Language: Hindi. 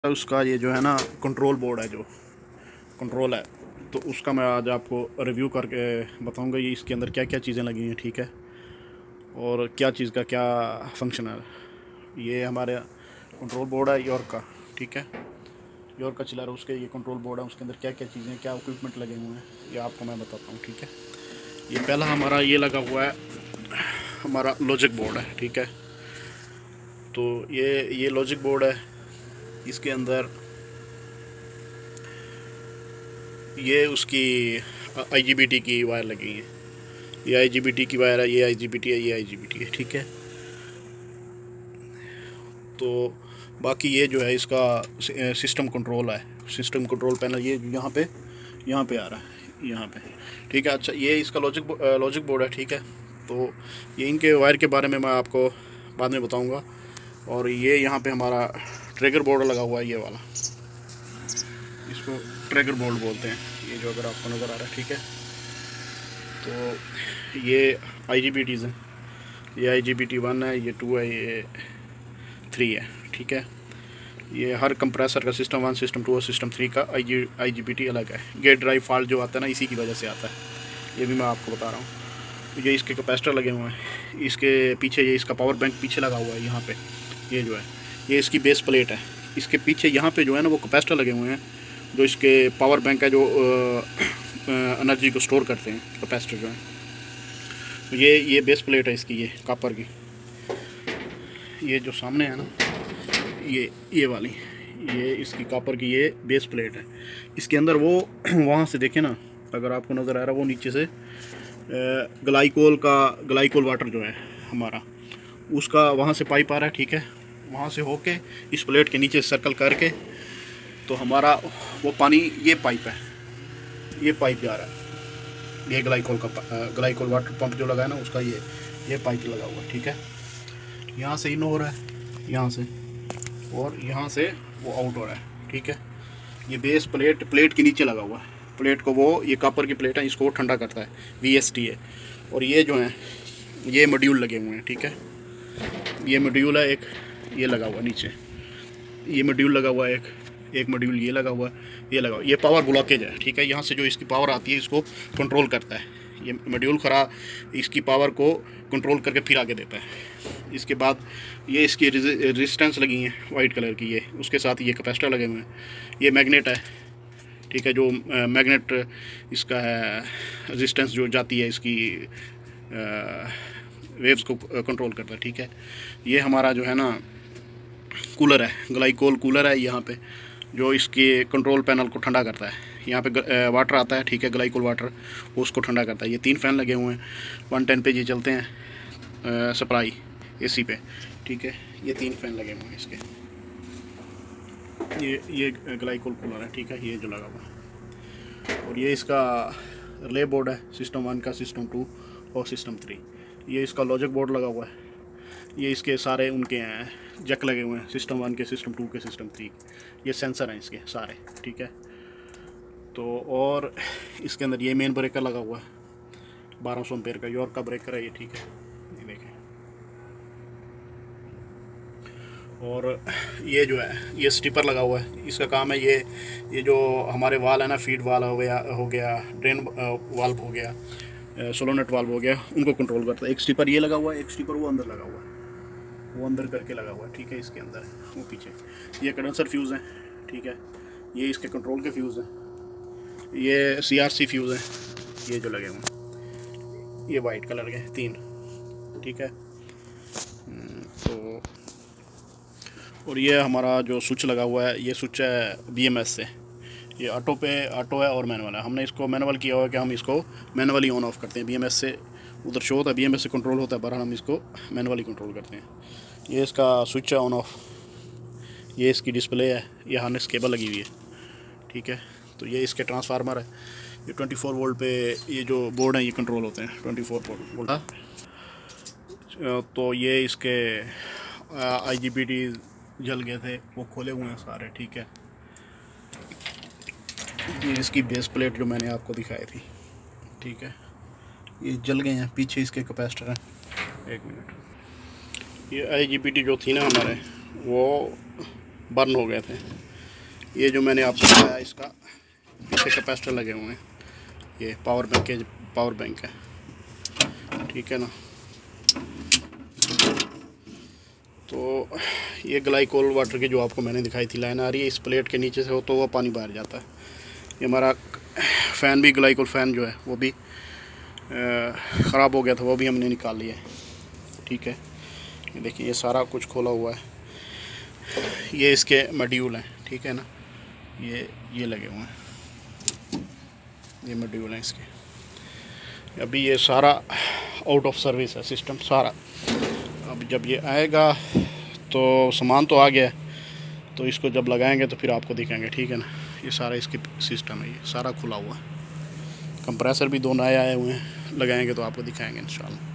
उसका ये जो है ना कंट्रोल बोर्ड है, जो कंट्रोल है, तो उसका मैं आज आपको रिव्यू करके बताऊंगा ये इसके अंदर क्या क्या चीज़ें लगी हैं, ठीक है, और क्या चीज़ का क्या फंक्शन है। ये हमारे कंट्रोल बोर्ड है यॉर्क का, ठीक है, यॉर्क का चिलर, उसके ये कंट्रोल बोर्ड है, उसके अंदर क्या क्या चीज़ें क्या इक्विपमेंट लगे हुए हैं ये आपको मैं बताता हूँ, ठीक है। ये पहला हमारा ये लगा हुआ है, हमारा लॉजिक बोर्ड है, ठीक है। तो ये लॉजिक बोर्ड है, इसके अंदर ये उसकी IGBT की वायर लगी है, ये IGBT की वायर है, ये IGBT है, ये IGBT है, ठीक है। तो बाकी ये जो है इसका सिस्टम कंट्रोल है, सिस्टम कंट्रोल पैनल ये यहाँ पे आ रहा है, यहाँ पे, ठीक है। अच्छा, ये इसका लॉजिक बोर्ड है, ठीक है। तो ये इनके वायर के बारे में मैं आपको बाद में बताऊंगा। और ये यहाँ पे हमारा ट्रिगर बोर्ड लगा हुआ है, ये वाला, इसको ट्रिगर बोर्ड बोलते हैं, ये जो अगर आपको नज़र आ रहा है, ठीक है। तो ये IGBTs हैं, ये IGBT 1 है, ये 2 है, ये 3 है, ठीक है। ये हर कंप्रेसर का सिस्टम 1, सिस्टम 2 और सिस्टम 3 का IGBT अलग है। गेट ड्राइव फॉल्ट जो आता है ना, इसी की वजह से आता है, ये भी मैं आपको बता रहा हूँ। ये इसके कैपेसिटर लगे हुए हैं, इसके पीछे ये इसका पावर बैंक पीछे लगा हुआ है, यहाँ पे ये जो है ये इसकी बेस प्लेट है, इसके पीछे यहाँ पे जो है ना वो कैपेसिटर लगे हुए हैं, जो इसके पावर बैंक है, जो एनर्जी को स्टोर करते हैं, कैपेसिटर जो है। तो ये बेस प्लेट है इसकी, ये कॉपर की, ये जो सामने है ना, ये वाली, ये इसकी कॉपर की ये बेस प्लेट है। इसके अंदर वो वहाँ से देखें ना, अगर आपको नज़र आ रहा है, वो नीचे से ग्लाइकोल वाटर जो है हमारा, उसका वहाँ से पाइप आ रहा है, ठीक है। वहाँ से होके इस प्लेट के नीचे सर्कल करके तो हमारा वो पानी, ये पाइप है, ये पाइप जा रहा है, ये ग्लाइकोल वाटर पंप जो लगा है ना, उसका ये पाइप लगा हुआ है, ठीक है। यहाँ से इन हो रहा है, यहाँ से, और यहाँ से वो आउट हो रहा है, ठीक है। ये बेस प्लेट के नीचे लगा हुआ है, प्लेट को वो, ये कॉपर की प्लेट है, इसको वो ठंडा करता है, VST है। और ये जो है ये मॉड्यूल लगे हुए हैं, ठीक है। ये मॉड्यूल है एक, ये लगा हुआ नीचे, ये मॉड्यूल लगा हुआ है एक मॉड्यूल ये लगा हुआ है, ये लगा हुआ, ये पावर ब्लॉकेज है, ठीक है। यहाँ से जो इसकी पावर आती है इसको कंट्रोल करता है, ये मॉड्यूल इसकी पावर को कंट्रोल करके फिर आगे देता है। इसके बाद ये इसकी रेजिस्टेंस लगी हैं वाइट कलर की, ये उसके साथ ये कैपेसिटर लगे हुए हैं, ये मैग्नेट है, ठीक है, जो मैग्नेट इसका है, रेजिस्टेंस जो जाती है इसकी वेव्स को कंट्रोल करता है, ठीक है। ये हमारा जो है ना कूलर है, ग्लाइकोल कूलर है यहाँ पे, जो इसके कंट्रोल पैनल को ठंडा करता है। यहाँ पे वाटर आता है, ठीक है, ग्लाइकोल वाटर, वो उसको ठंडा करता है। ये 3 फैन लगे हुए हैं, 110 पे ये चलते हैं सप्लाई AC पे, ठीक है। ये 3 फैन लगे हुए हैं इसके, ये ग्लाइकोल कूलर है, ठीक है, ये जो लगा हुआ है। और ये इसका रिले बोर्ड है, सिस्टम 1 का, सिस्टम 2 और सिस्टम 3। ये इसका लॉजिक बोर्ड लगा हुआ है, ये इसके सारे उनके हैं जैक लगे हुए हैं, सिस्टम 1 के, सिस्टम 2 के, सिस्टम 3। ये सेंसर हैं इसके सारे, ठीक है। तो और इसके अंदर ये मेन ब्रेकर लगा हुआ है, 1200 एम्पेयर का यॉर्क का ब्रेकर है ये, ठीक है, ये देखें। और ये जो है ये स्टिपर लगा हुआ है, इसका काम है ये जो हमारे वाल है ना, फीड वाल हो गया, ड्रेन वाल्व हो गया, सोलोनेट वाल्व हो गया, उनको कंट्रोल करता है। एक स्टिपर ये लगा हुआ है, एक स्टिपर वो अंदर लगा हुआ है, वो अंदर करके लगा हुआ है, ठीक है। इसके अंदर वो पीछे ये कंडेंसर फ्यूज़ हैं, ठीक है, ये इसके कंट्रोल के फ्यूज़ हैं, ये CRC फ्यूज़ हैं, ये जो लगे हुए हैं, ये वाइट कलर के 3, ठीक है। तो और ये हमारा जो स्विच लगा हुआ है, ये स्विच है BMS से, ये ऑटो है और मैनुअल है। हमने इसको मैनुअल किया हुआ है कि हम इसको मैनुअली ऑन ऑफ करते हैं, BMS से उधर शो होता है, BMS से कंट्रोल होता है, पर हम इसको मैनुअली कंट्रोल करते हैं। ये इसका स्विच है ऑन ऑफ, ये इसकी डिस्प्ले है, ये हार्नेस केबल लगी हुई है, ठीक है। तो ये इसके ट्रांसफार्मर है, ये 24 वोल्ट पे ये जो बोर्ड हैं ये कंट्रोल होते हैं 24 वोल्ट। तो ये इसके IGBT जल गए थे, वो खोले हुए हैं सारे, ठीक है। ये इसकी बेस प्लेट जो मैंने आपको दिखाई थी, ठीक है, ये जल गए हैं, पीछे इसके कैपेसिटर हैं। एक मिनट, ये IGBT जो थी ना हमारे, वो बर्न हो गए थे, ये जो मैंने आपको बताया इसका पीछे कैपेसिटर लगे हुए हैं, ये पावर बैंक है, ठीक है ना। तो ये ग्लाइकोल वाटर की जो आपको मैंने दिखाई थी लाइन आ रही है, इस प्लेट के नीचे से हो तो वो पानी बाहर जाता है। ये हमारा फ़ैन भी, ग्लाइकोल फ़ैन जो है वो भी ख़राब हो गया था, वो भी हमने निकाल लिया है, ठीक है। ये देखिए ये सारा कुछ खोला हुआ है, ये इसके मॉड्यूल हैं, ठीक है ना। ये लगे हुए हैं, ये मॉड्यूल हैं इसके। अभी ये सारा आउट ऑफ सर्विस है सिस्टम सारा। अब जब ये आएगा तो सामान तो आ गया है, तो इसको जब लगाएंगे तो फिर आपको दिखाएंगे, ठीक है ना। ये सारा इसकी सिस्टम है, ये सारा खुला हुआ है। कंप्रेसर भी 2 नए आए हुए हैं, लगाएंगे तो आपको दिखाएंगे इंशाल्लाह।